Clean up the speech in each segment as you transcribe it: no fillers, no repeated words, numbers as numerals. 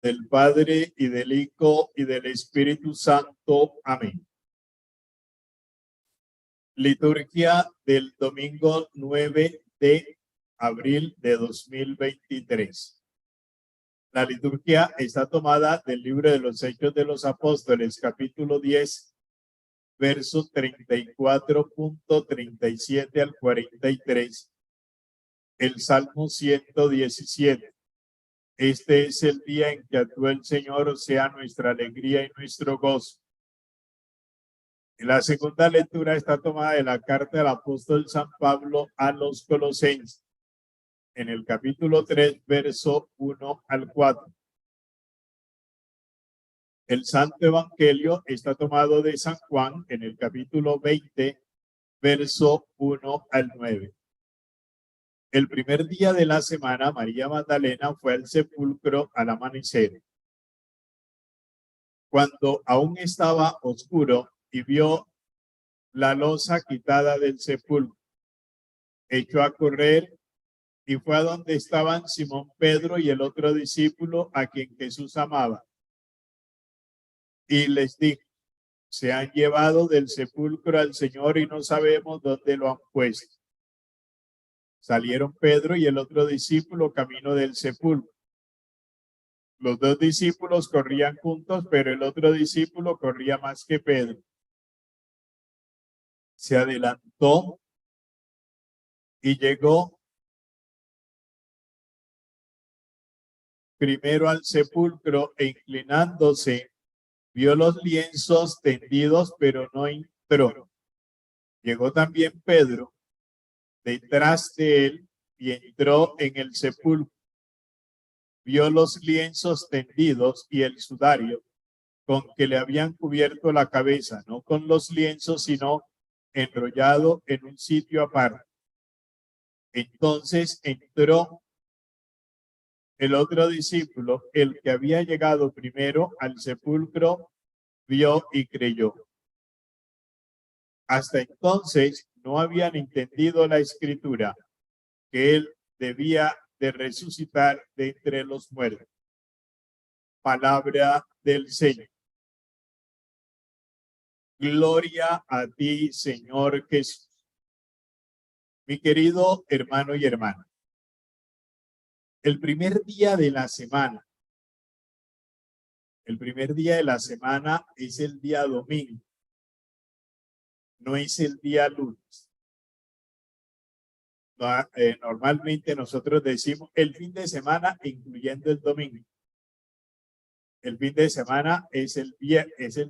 Del Padre, y del Hijo, y del Espíritu Santo. Amén. Liturgia del domingo 9 de abril de 2023. La liturgia está tomada del libro de los Hechos de los Apóstoles, capítulo 10, versos 34.37 al 43, el Salmo 117. Este es el día en que actuó el Señor, o sea, nuestra alegría y nuestro gozo. La segunda lectura está tomada de la carta del apóstol San Pablo a los Colosenses, en el capítulo 3, verso 1 al 4. El Santo Evangelio está tomado de San Juan, en el capítulo 20, verso 1 al 9. El primer día de la semana, María Magdalena fue al sepulcro al amanecer, cuando aún estaba oscuro, y vio la losa quitada del sepulcro. Echó a correr y fue a donde estaban Simón Pedro y el otro discípulo a quien Jesús amaba. Y les dijo: se han llevado del sepulcro al Señor y no sabemos dónde lo han puesto. Salieron Pedro y el otro discípulo camino del sepulcro. Los dos discípulos corrían juntos, pero el otro discípulo corría más que Pedro. Se adelantó y llegó primero al sepulcro, e inclinándose vio los lienzos tendidos, pero no entró. Llegó también Pedro detrás de él y entró en el sepulcro. Vio los lienzos tendidos y el sudario con que le habían cubierto la cabeza, no con los lienzos, sino enrollado en un sitio aparte. Entonces entró el otro discípulo, el que había llegado primero al sepulcro, vio y creyó. Hasta entonces no habían entendido la escritura, que él debía de resucitar de entre los muertos. Palabra del Señor. Gloria a ti, Señor Jesús. Mi querido hermano y hermana, el primer día de la semana es el día domingo, no es el día lunes. Normalmente nosotros decimos el fin de semana, incluyendo el domingo. El fin de semana es el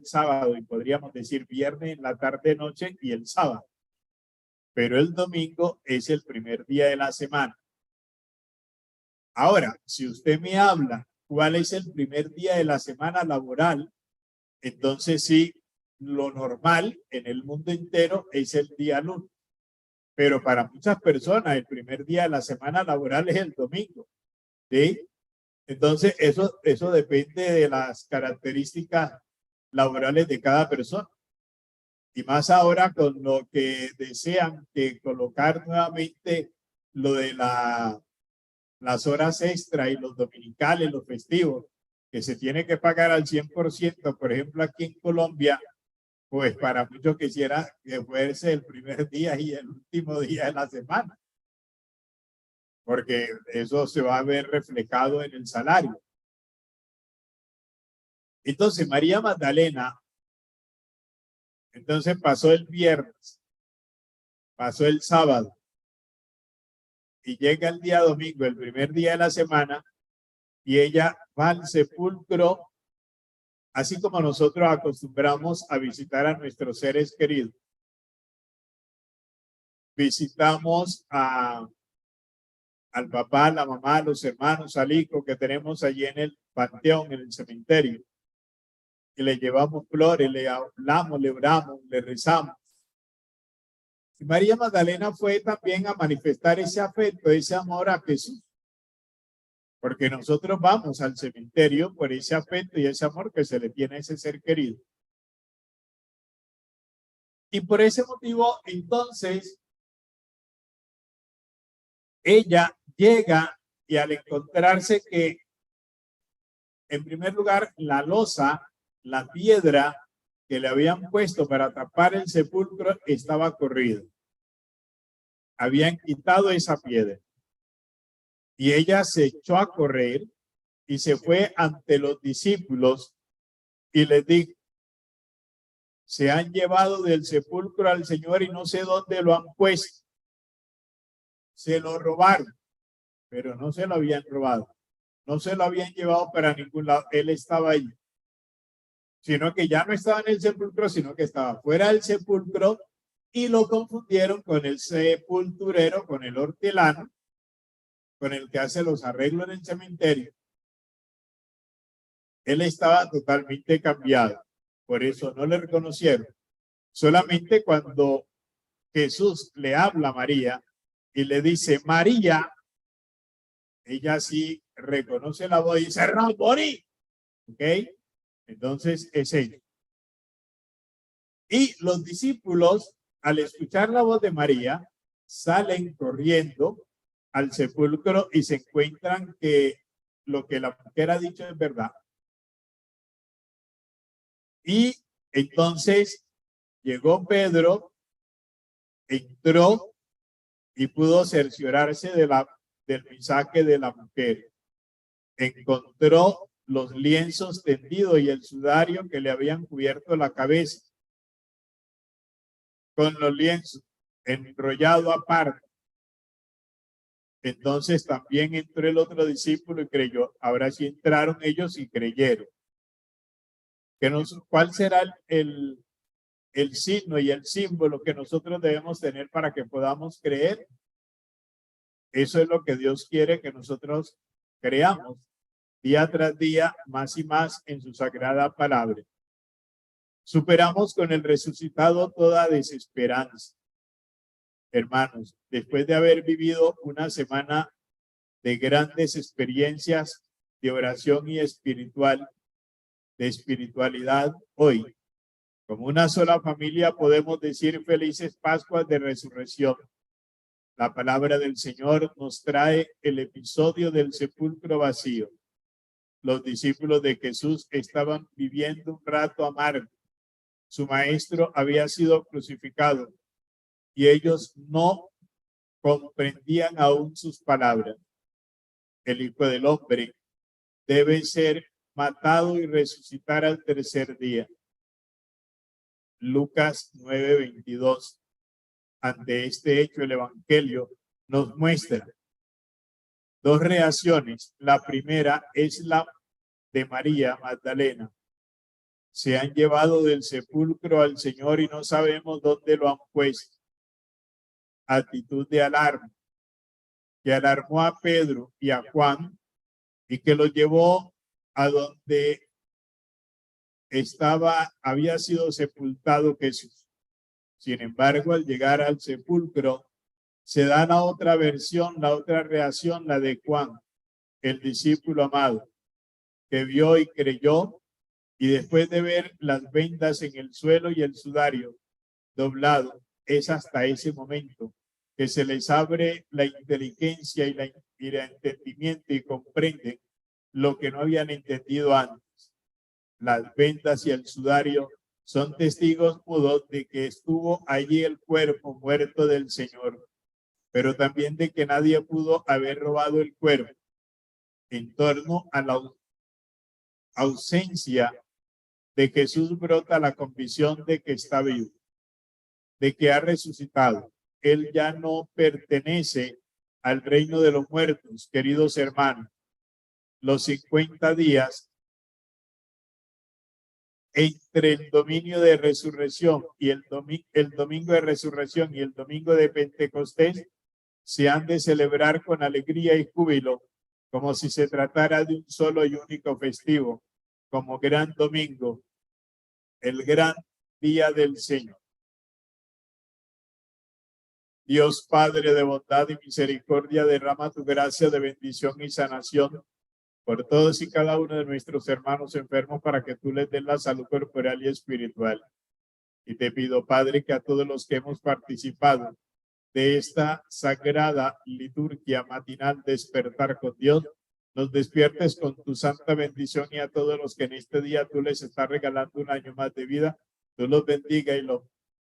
sábado, y podríamos decir viernes en la tarde, noche y el sábado. Pero el domingo es el primer día de la semana. Ahora, si usted me habla cuál es el primer día de la semana laboral, entonces sí, lo normal en el mundo entero es el día lunes. Pero para muchas personas el primer día de la semana laboral es el domingo. ¿Sí? Entonces eso depende de las características laborales de cada persona. Y más ahora con lo que desean que colocar nuevamente lo de las horas extra y los dominicales, los festivos, que se tiene que pagar al 100%, por ejemplo, aquí en Colombia, pues para muchos quisiera que fuese el primer día y el último día de la semana, porque eso se va a ver reflejado en el salario. Entonces, María Magdalena, entonces pasó el viernes, pasó el sábado, y llega el día domingo, el primer día de la semana, y ella va al sepulcro, así como nosotros acostumbramos a visitar a nuestros seres queridos. Visitamos al papá, a la mamá, a los hermanos, al hijo que tenemos allí en el panteón, en el cementerio. Y le llevamos flores, le hablamos, le oramos, le rezamos. Y María Magdalena fue también a manifestar ese afecto, ese amor a Jesús. Porque nosotros vamos al cementerio por ese afecto y ese amor que se le tiene a ese ser querido. Y por ese motivo, entonces, ella llega y al encontrarse que En primer lugar, la losa, la piedra que le habían puesto para tapar el sepulcro estaba corrida. Habían quitado esa piedra. Y ella se echó a correr y se fue ante los discípulos y les dijo: se han llevado del sepulcro al Señor y no sé dónde lo han puesto. Se lo robaron, pero no se lo habían robado. No se lo habían llevado para ningún lado. Él estaba allí. Sino que ya no estaba en el sepulcro, sino que estaba fuera del sepulcro y lo confundieron con el sepulturero, con el hortelano, con el que hace los arreglos en el cementerio. Él estaba totalmente cambiado. Por eso no le reconocieron. Solamente cuando Jesús le habla a María y le dice María, ella sí reconoce la voz y dice Rabboni. ¿Ok? Entonces es ella. Y los discípulos, al escuchar la voz de María, salen corriendo al sepulcro y se encuentran que lo que la mujer ha dicho es verdad. Y entonces llegó Pedro, entró y pudo cerciorarse del mensaje de la mujer. Encontró los lienzos tendidos y el sudario que le habían cubierto la cabeza, con los lienzos enrollado aparte. Entonces también entró el otro discípulo y creyó. Ahora sí entraron ellos y creyeron. ¿Cuál será el signo y el símbolo que nosotros debemos tener para que podamos creer? Eso es lo que Dios quiere que nosotros creamos día tras día, más y más en su sagrada palabra. Superamos con el resucitado toda desesperanza. Hermanos, después de haber vivido una semana de grandes experiencias de oración y de espiritualidad, hoy, como una sola familia, podemos decir felices Pascuas de Resurrección. La palabra del Señor nos trae el episodio del sepulcro vacío. Los discípulos de Jesús estaban viviendo un rato amargo. Su maestro había sido crucificado y ellos no comprendían aún sus palabras. El Hijo del Hombre debe ser matado y resucitar al tercer día. Lucas 9:22. Ante este hecho, el Evangelio nos muestra dos reacciones. La primera es la de María Magdalena. Se han llevado del sepulcro al Señor y no sabemos dónde lo han puesto. Actitud de alarma, que alarmó a Pedro y a Juan y que los llevó a donde había sido sepultado Jesús. Sin embargo, al llegar al sepulcro, se da la otra versión, la otra reacción, la de Juan, el discípulo amado, que vio y creyó, y después de ver las vendas en el suelo y el sudario doblado, es hasta ese momento que se les abre la inteligencia y el entendimiento y comprenden lo que no habían entendido antes. Las vendas y el sudario son testigos mudos de que estuvo allí el cuerpo muerto del Señor, pero también de que nadie pudo haber robado el cuerpo. En torno a la ausencia de Jesús brota la convicción de que está vivo, de que ha resucitado. Él ya no pertenece al reino de los muertos, queridos hermanos. Los 50 días entre el dominio de resurrección y el domingo de resurrección y el domingo de Pentecostés se han de celebrar con alegría y júbilo, como si se tratara de un solo y único festivo, como gran domingo, el gran día del Señor. Dios Padre de bondad y misericordia, derrama tu gracia de bendición y sanación por todos y cada uno de nuestros hermanos enfermos, para que tú les des la salud corporal y espiritual. Y te pido, Padre, que a todos los que hemos participado de esta sagrada liturgia matinal Despertar con Dios, nos despiertes con tu santa bendición y a todos los que en este día tú les estás regalando un año más de vida, tú los bendiga y los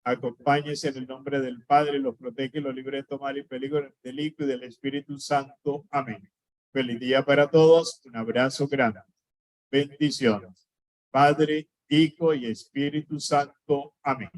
acompañes en el nombre del Padre, los protege y los libre de tomar y peligro del Hijo y del Espíritu Santo. Amén. Feliz día para todos, un abrazo grande. Bendiciones. Padre, Hijo y Espíritu Santo. Amén.